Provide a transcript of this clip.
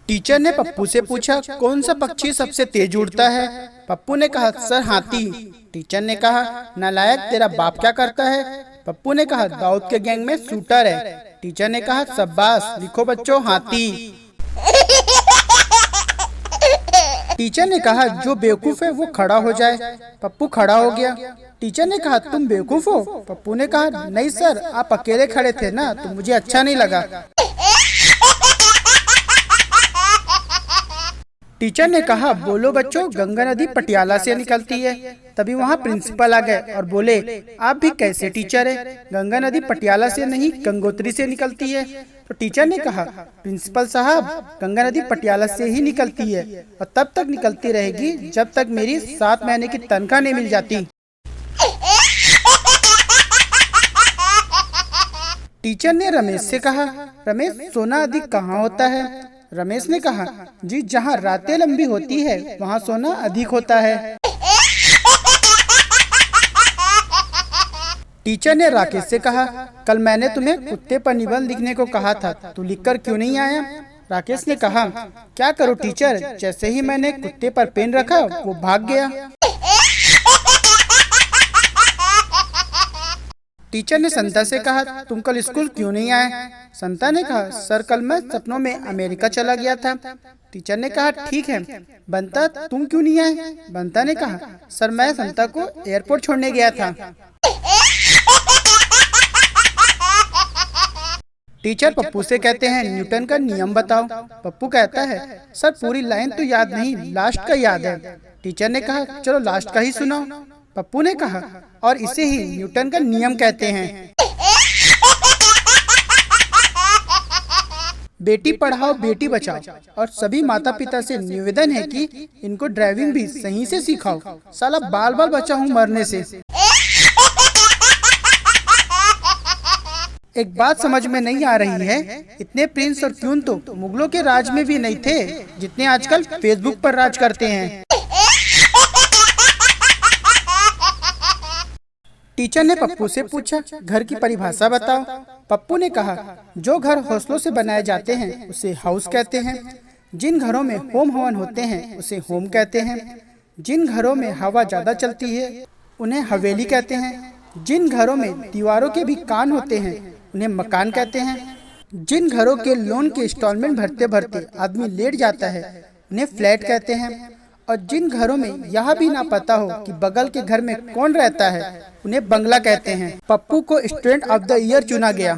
Teacher ने पप्पू से पूछा, कौन सा पक्षी सबसे तेज उड़ता है। पप्पू ने कहा, सर हाथी। टीचर ने कहा, नालायक, तेरा बाप क्या करता है। पप्पू ने कहा, दाऊद के गैंग में शूटर है। टीचर ने कहा, शाबाश, लिखो बच्चों, हाथी। टीचर ने कहा, जो बेवकूफ है वो खड़ा हो जाए। पप्पू खड़ा हो गया। टीचर ने कहा, तुम बेवकूफ हो। पप्पू ने कहा, नहीं सर, आप अकेले खड़े थे ना, तो मुझे अच्छा नहीं लगा। टीचर ने कहा, बोलो बच्चों, गंगा नदी पटियाला से निकलती है। तभी वहाँ प्रिंसिपल आ गए और बोले, आप भी कैसे टीचर है, गंगा नदी पटियाला से नहीं गंगोत्री से निकलती है। तो टीचर ने कहा, प्रिंसिपल साहब, गंगा नदी पटियाला से ही निकलती है और तब तक निकलती रहेगी जब तक मेरी 7 महीने की तनख्वाह नहीं मिल जाती। टीचर ने रमेश से कहा, रमेश, सोना अधिक कहाँ होता है। रमेश ने कहा, जी, जहाँ रातें लंबी होती है वहाँ सोना अधिक होता है। टीचर ने राकेश से कहा, कल मैंने तुम्हें कुत्ते पर निबंध लिखने को कहा था, तू लिखकर क्यों नहीं आया। राकेश ने कहा, क्या करूं टीचर, जैसे ही मैंने कुत्ते पर पेन रखा वो भाग गया। टीचर ने संता से कहा, तुम कल स्कूल क्यों नहीं आए। संता ने कहा, सर, कल मैं सपनों में अमेरिका चला गया था। टीचर ने कहा, ठीक है, बंता, तुम क्यों नहीं आए। बंता ने कहा, सर, मैं संता को एयरपोर्ट छोड़ने गया था। टीचर पप्पू से कहते हैं, न्यूटन का नियम बताओ। पप्पू कहता है, सर, पूरी लाइन तो याद नहीं, लास्ट का याद है। टीचर ने कहा, चलो लास्ट का ही सुनाओ। पप्पू ने कहा, और इसे ही न्यूटन का नियम कहते हैं। बेटी पढ़ाओ बेटी बचाओ, और सभी माता पिता से निवेदन है कि इनको ड्राइविंग भी सही से सिखाओ। साला बाल बाल बचा हूँ मरने से। एक बात समझ में नहीं आ रही है, इतने प्रिंस और क्वीन तो मुगलों के राज में भी नहीं थे जितने आजकल फेसबुक पर राज करते हैं। टीचर ने पप्पू से पूछा, घर की परिभाषा बताओ। पप्पू ने कहा, जो घर हौसलों से बनाए जाते हैं उसे हाउस कहते हैं। जिन घरों में होम हवन होते हैं उसे होम कहते हैं। जिन घरों में हवा ज्यादा चलती है उन्हें हवेली कहते हैं। जिन घरों में दीवारों के भी कान होते हैं उन्हें मकान कहते हैं। जिन घरों के लोन के इंस्टॉलमेंट भरते भरते आदमी लेट जाता है उन्हें फ्लैट कहते हैं। और जिन घरों में यह भी ना पता हो कि बगल के घर में कौन रहता है उन्हें बंगला कहते हैं। पप्पू को स्टूडेंट ऑफ द ईयर चुना गया।